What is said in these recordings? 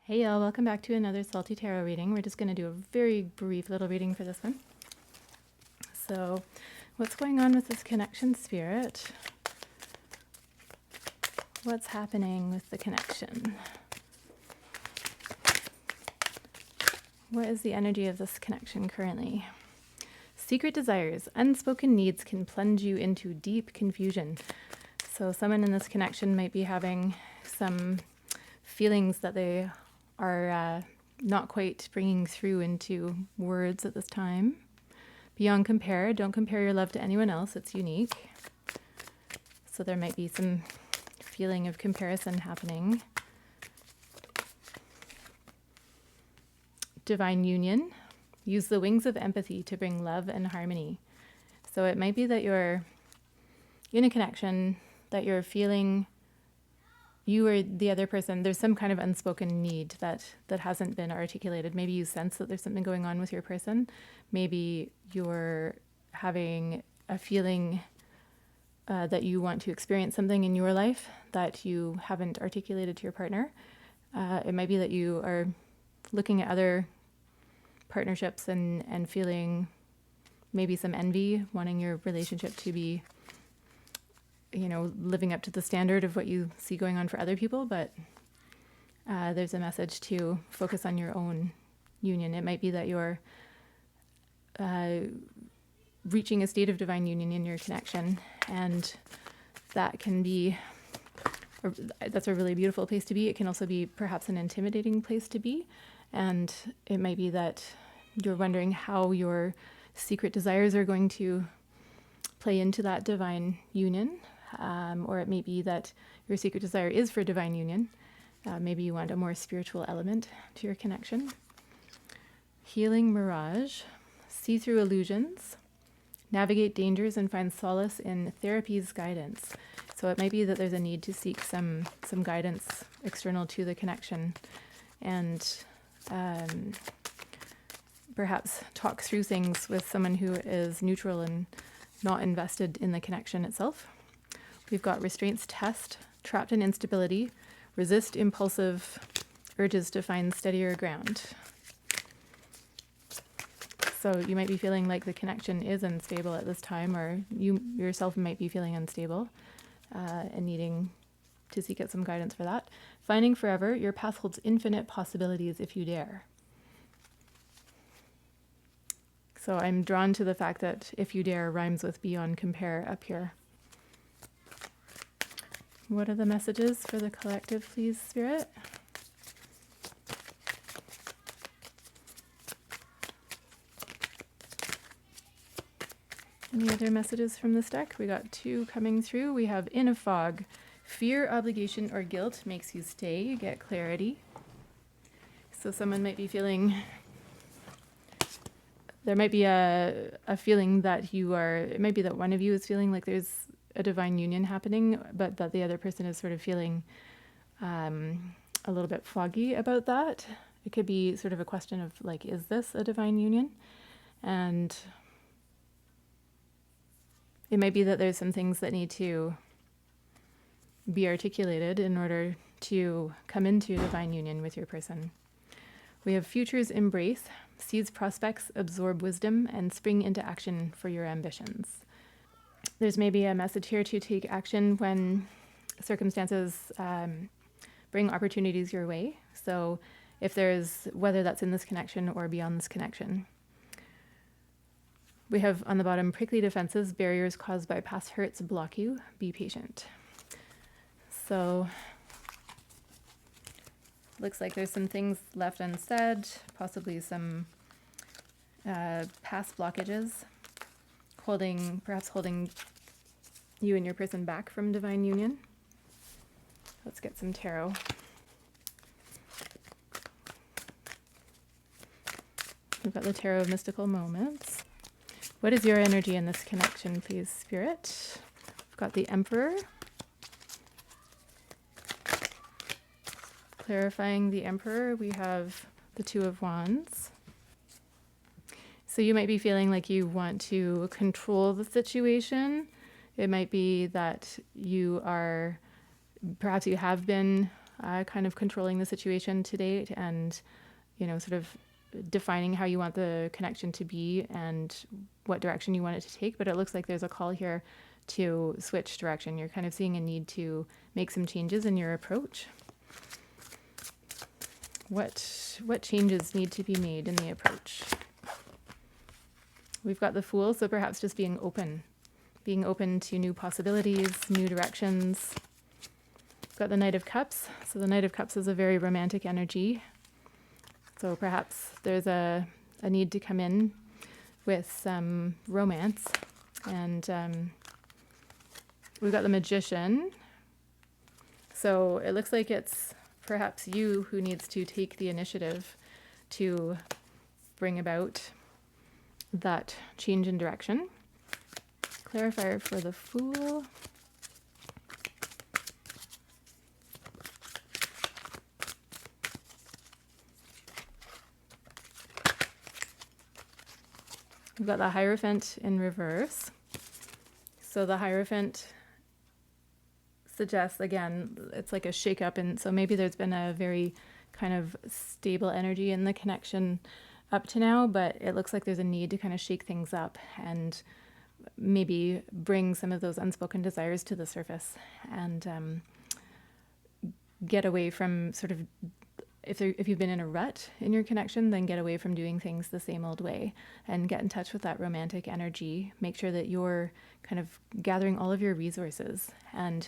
Hey y'all, welcome back to another Salty Tarot reading. We're just going to do a very brief little reading for this one. So, what's going on with this connection, Spirit? What's happening with the connection? What is the energy of this connection currently? Secret desires, unspoken needs can plunge you into deep confusion. So someone in this connection might be having some feelings that they are not quite bringing through into words at this time. Beyond compare, don't compare your love to anyone else, it's unique. So there might be some feeling of comparison happening. Divine union, use the wings of empathy to bring love and harmony. So it might be that you're in a connection, that you're feeling you or the other person, there's some kind of unspoken need that hasn't been articulated. Maybe you sense that there's something going on with your person. Maybe you're having a feeling that you want to experience something in your life that you haven't articulated to your partner. It might be that you are looking at other partnerships and feeling maybe some envy, wanting your relationship to be living up to the standard of what you see going on for other people, but there's a message to focus on your own union. It might be that you're reaching a state of divine union in your connection, and that can be, that's a really beautiful place to be. It can also be perhaps an intimidating place to be, and it might be that you're wondering how your secret desires are going to play into that divine union. Or it may be that your secret desire is for divine union. Maybe you want a more spiritual element to your connection. Healing mirage, see through illusions, navigate dangers, and find solace in therapy's guidance. So it might be that there's a need to seek some guidance external to the connection, and perhaps talk through things with someone who is neutral and not invested in the connection itself. We've got restraints test, trapped in instability, resist impulsive urges to find steadier ground. So you might be feeling like the connection is unstable at this time, or you yourself might be feeling unstable and needing to seek out some guidance for that. Finding forever, your path holds infinite possibilities if you dare. So I'm drawn to the fact that if you dare rhymes with beyond compare up here. What are the messages for the collective, please, Spirit? Any other messages from this deck? We got two coming through. We have in a fog. Fear, obligation, or guilt makes you stay. You get clarity. So someone might be feeling, there might be a feeling that you are, it might be that one of you is feeling like there's a divine union happening, but that the other person is sort of feeling a little bit foggy about that. It could be sort of a question of like, is this a divine union? And it might be that there's some things that need to be articulated in order to come into divine union with your person. We have futures embrace, seize prospects, absorb wisdom, and spring into action for your ambitions. There's maybe a message here to take action when circumstances bring opportunities your way. So if there's, whether that's in this connection or beyond this connection. We have on the bottom, prickly defenses, barriers caused by past hurts block you, be patient. So looks like there's some things left unsaid, possibly some past blockages, perhaps holding you and your person back from divine union. Let's get some tarot. We've got the Tarot of Mystical Moments. What is your energy in this connection, please, Spirit? We've got the Emperor. Clarifying the Emperor, we have the Two of Wands. So you might be feeling like you want to control the situation. It might be that you are, perhaps you have been kind of controlling the situation to date, and, you know, sort of defining how you want the connection to be and what direction you want it to take. But it looks like there's a call here to switch direction. You're kind of seeing a need to make some changes in your approach. What changes need to be made in the approach? We've got the Fool, so perhaps just being open to new possibilities, new directions. We've got the Knight of Cups. So the Knight of Cups is a very romantic energy. So perhaps there's a need to come in with some romance. And we've got the Magician. So it looks like it's perhaps you who needs to take the initiative to bring about that change in direction. Clarifier for the Fool. We've got the Hierophant in reverse. So the Hierophant suggests, again, it's like a shake-up, and so maybe there's been a very kind of stable energy in the connection up to now, but it looks like there's a need to kind of shake things up and maybe bring some of those unspoken desires to the surface, and get away from sort of, if you've been in a rut in your connection, then get away from doing things the same old way and get in touch with that romantic energy. Make sure that you're kind of gathering all of your resources and,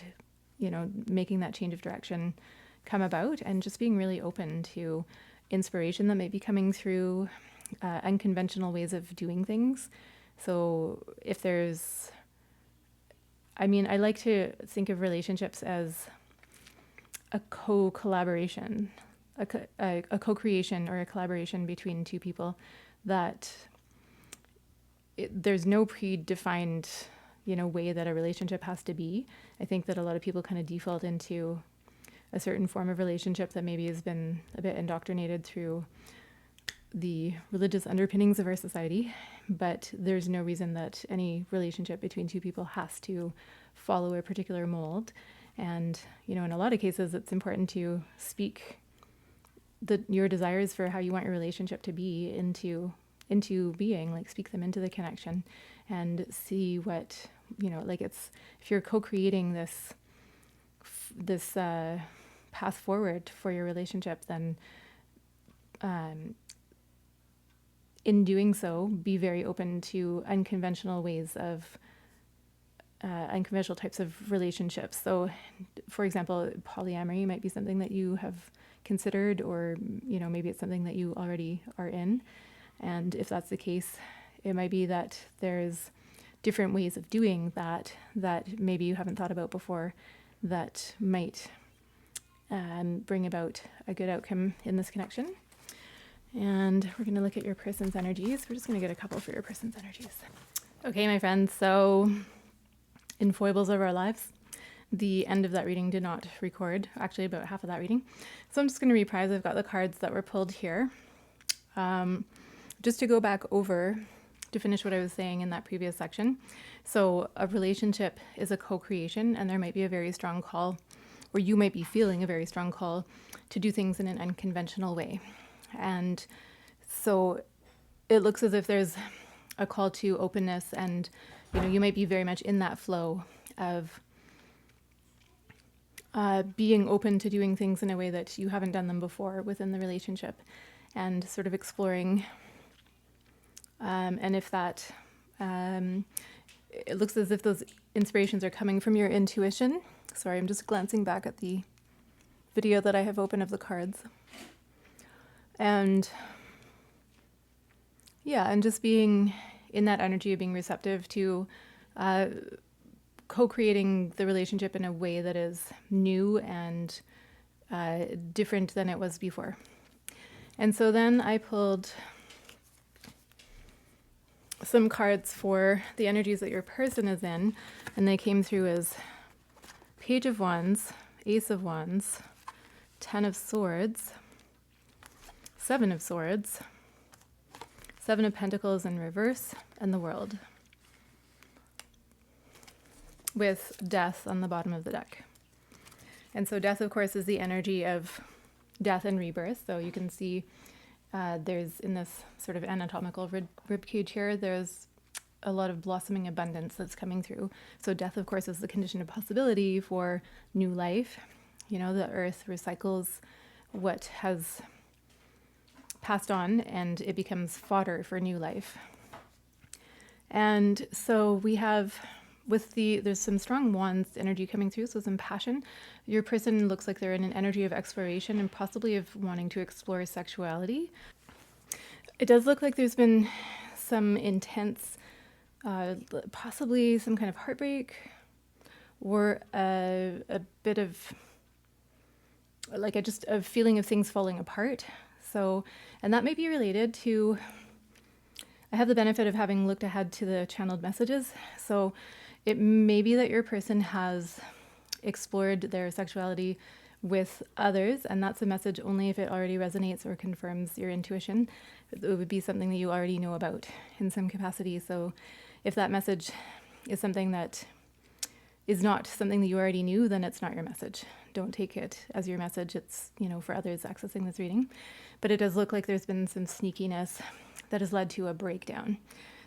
you know, making that change of direction come about, and just being really open to inspiration that may be coming through unconventional ways of doing things. So if there's, I mean, I like to think of relationships as a co-collaboration, a co-creation or a collaboration between two people, that there's no predefined, you know, way that a relationship has to be. I think that a lot of people kind of default into a certain form of relationship that maybe has been a bit indoctrinated through the religious underpinnings of our society, but there's no reason that any relationship between two people has to follow a particular mold. And, you know, in a lot of cases, it's important to speak your desires for how you want your relationship to be into being, like speak them into the connection and see what, you know, like it's, if you're co-creating this path forward for your relationship, then in doing so, be very open to unconventional ways of unconventional types of relationships. So, for example, polyamory might be something that you have considered, or, you know, maybe it's something that you already are in. And if that's the case, it might be that there's different ways of doing that maybe you haven't thought about before, that might bring about a good outcome in this connection. And we're going to look at your person's energies. We're just going to get a couple for your person's energies. Okay, my friends, so in Foibles of Our Lives, the end of that reading did not record, actually about half of that reading. So I'm just going to reprise. I've got the cards that were pulled here. Just to go back over, to finish what I was saying in that previous section. So a relationship is a co-creation, and there might be a very strong call, or you might be feeling a very strong call to do things in an unconventional way. And so it looks as if there's a call to openness, and, you know, you might be very much in that flow of being open to doing things in a way that you haven't done them before within the relationship, and sort of exploring. And if that, it looks as if those inspirations are coming from your intuition. Sorry, I'm just glancing back at the video that I have open of the cards. And yeah, and just being in that energy of being receptive to co-creating the relationship in a way that is new and different than it was before. And so then I pulled some cards for the energies that your person is in, and they came through as Page of Wands, Ace of Wands, 10 of Swords, 7 of Swords, 7 of Pentacles in reverse, and the World, with Death on the bottom of the deck. And so death, of course, is the energy of death and rebirth. So you can see there's in this sort of anatomical rib cage here, there's a lot of blossoming abundance that's coming through. So death, of course, is the condition of possibility for new life. You know, the earth recycles what has passed on and it becomes fodder for new life. And so we have there's some strong wands energy coming through, so some passion. Your person looks like they're in an energy of exploration and possibly of wanting to explore sexuality. It does look like there's been some intense, possibly some kind of heartbreak or a bit of like a feeling of things falling apart. So, and that may be related to, I have the benefit of having looked ahead to the channeled messages. So it may be that your person has explored their sexuality with others, and that's a message only if it already resonates or confirms your intuition. It would be something that you already know about in some capacity. So if that message is something that is not something that you already knew, then it's not your message. Don't take it as your message. It's, you know, for others accessing this reading. But it does look like there's been some sneakiness that has led to a breakdown.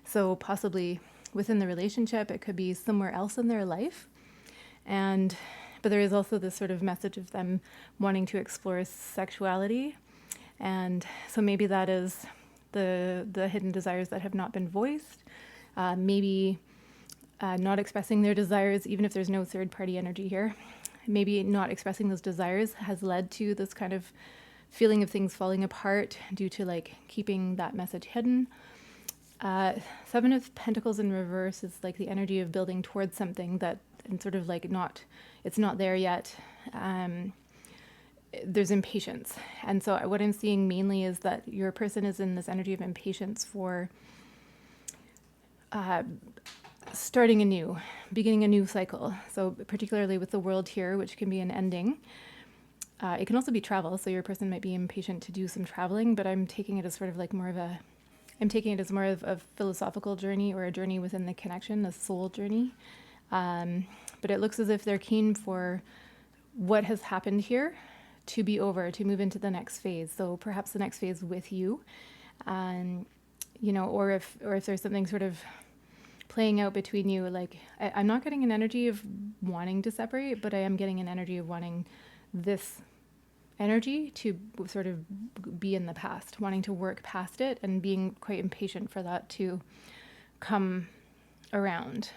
So possibly within the relationship, it could be somewhere else in their life. But there is also this sort of message of them wanting to explore sexuality. And so maybe that is the hidden desires that have not been voiced. Maybe not expressing their desires, even if there's no third party energy here. Maybe not expressing those desires has led to this kind of feeling of things falling apart due to like keeping that message hidden. Seven of Pentacles in reverse is like the energy of building towards something that, and sort of like it's not there yet. There's impatience. And so what I'm seeing mainly is that your person is in this energy of impatience for starting anew, beginning a new cycle. So particularly with the world here, which can be an ending. It can also be travel. So your person might be impatient to do some traveling, but I'm taking it as sort of like I'm taking it as more of a philosophical journey or a journey within the connection, a soul journey. But it looks as if they're keen for what has happened here to be over, to move into the next phase. So perhaps the next phase with you, you know, or if there's something sort of playing out between you, like I'm not getting an energy of wanting to separate, but I am getting an energy of wanting this energy to sort of be in the past, wanting to work past it and being quite impatient for that to come around.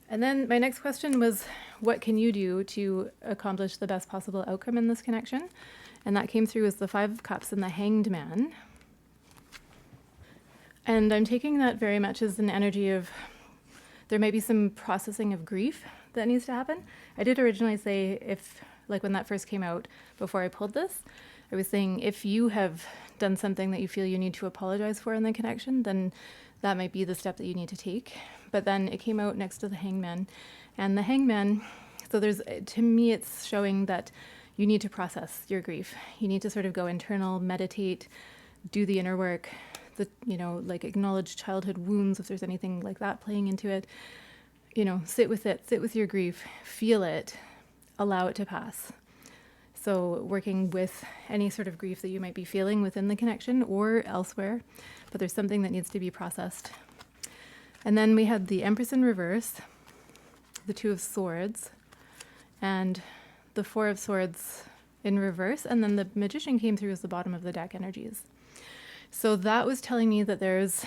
And then my next question was, what can you do to accomplish the best possible outcome in this connection? And that came through as the Five of Cups and the Hanged Man. And I'm taking that very much as an energy of, there might be some processing of grief that needs to happen. I did originally say, if, like when that first came out, before I pulled this, I was saying if you have done something that you feel you need to apologize for in the connection, then that might be the step that you need to take. But then it came out next to the Hangman. And the Hangman, so to me, it's showing that you need to process your grief. You need to sort of go internal, meditate, do the inner work, like acknowledge childhood wounds, if there's anything like that playing into it. Sit with it, sit with your grief, feel it, allow it to pass. So working with any sort of grief that you might be feeling within the connection or elsewhere, but there's something that needs to be processed. And then we had the Empress in reverse, the Two of Swords, and the Four of Swords in reverse, and then the Magician came through as the bottom of the deck energies. So that was telling me that there's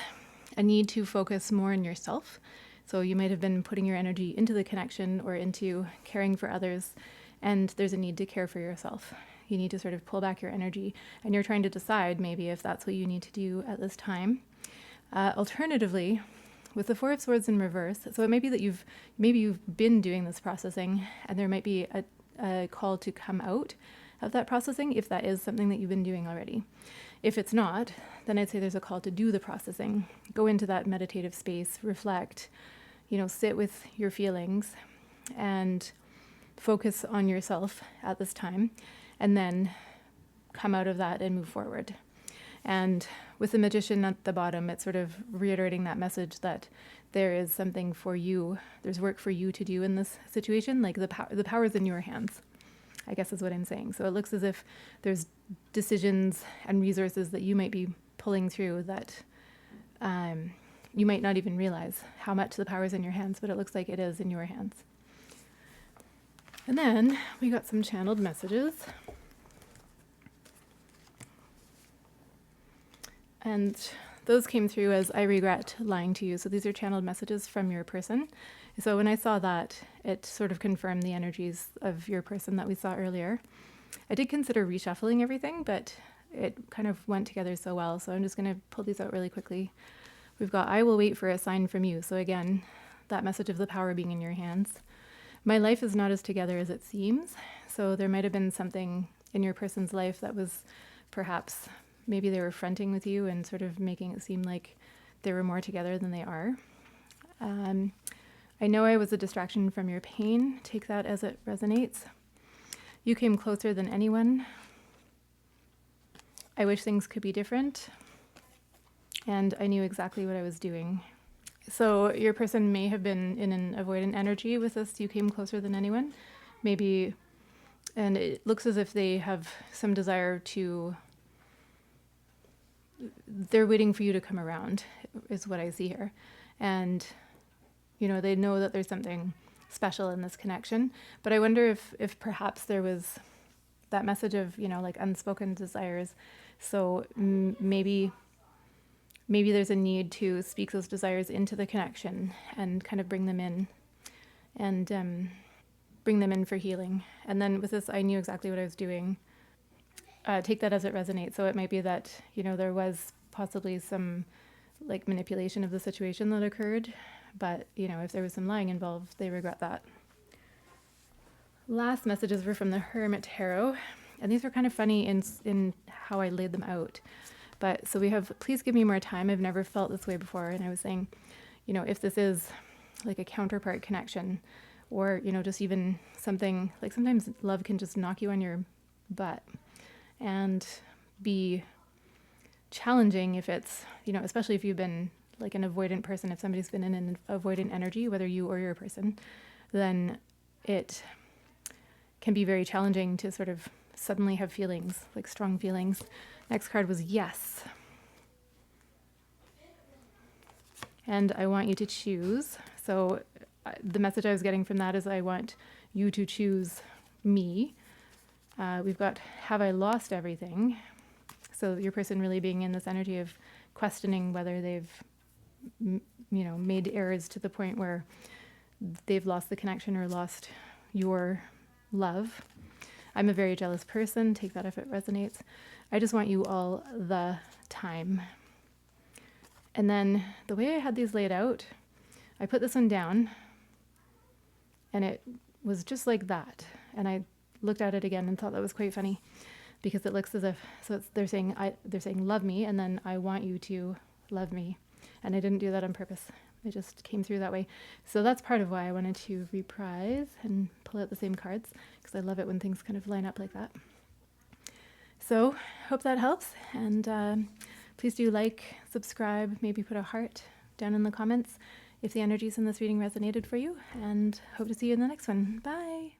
a need to focus more on yourself. So you might have been putting your energy into the connection or into caring for others, and there's a need to care for yourself. You need to sort of pull back your energy, and you're trying to decide maybe if that's what you need to do at this time. Alternatively, with the Four of Swords in reverse, so it may be that you've been doing this processing, and there might be a call to come out of that processing if that is something that you've been doing already. If it's not, then I'd say there's a call to do the processing. Go into that meditative space, reflect, sit with your feelings and focus on yourself at this time, and then come out of that and move forward. And with the Magician at the bottom, it's sort of reiterating that message that there is something for you. There's work for you to do in this situation. Like the power is in your hands, I guess is what I'm saying. So it looks as if there's decisions and resources that you might be pulling through that you might not even realize how much the power is in your hands, but it looks like it is in your hands. And then we got some channeled messages. And those came through as I regret lying to you. So these are channeled messages from your person. So when I saw that, it sort of confirmed the energies of your person that we saw earlier. I did consider reshuffling everything, but it kind of went together so well. So I'm just going to pull these out really quickly. We've got, I will wait for a sign from you. So again, that message of the power being in your hands. My life is not as together as it seems. So there might have been something in your person's life that was perhaps, maybe they were fronting with you and sort of making it seem like they were more together than they are. I know I was a distraction from your pain. Take that as it resonates. You came closer than anyone. I wish things could be different. And I knew exactly what I was doing. So your person may have been in an avoidant energy with this. You came closer than anyone. Maybe, and it looks as if they have some desire to, they're waiting for you to come around, is what I see here. And, you know, they know that there's something special in this connection. But I wonder if perhaps there was that message of, you know, like unspoken desires. So maybe there's a need to speak those desires into the connection and kind of bring them in and bring them in for healing. And then with this, I knew exactly what I was doing. Take that as it resonates. So it might be that, you know, there was possibly some like manipulation of the situation that occurred, but, you know, if there was some lying involved, they regret that. Last messages were from the Hermit Tarot, and these were kind of funny in how I laid them out. But so we have, please give me more time. I've never felt this way before. And I was saying, you know, if this is like a counterpart connection, or, you know, just even something like sometimes love can just knock you on your butt and be challenging if it's, you know, especially if you've been like an avoidant person, if somebody's been in an avoidant energy, whether you or your person, then it can be very challenging to sort of suddenly have feelings, like strong feelings. Next card was yes. And I want you to choose. So the message I was getting from that is I want you to choose me. We've got, have I lost everything? So your person really being in this energy of questioning whether they've, you know, made errors to the point where they've lost the connection or lost your love. I'm a very jealous person. Take that if it resonates. I just want you all the time. And then the way I had these laid out, I put this one down and it was just like that. And I looked at it again and thought that was quite funny because it looks as if, so they're saying love me, and then I want you to love me. And I didn't do that on purpose. It just came through that way. So that's part of why I wanted to reprise and pull out the same cards, because I love it when things kind of line up like that. So hope that helps. And please do like, subscribe, maybe put a heart down in the comments if the energies in this reading resonated for you. And hope to see you in the next one. Bye.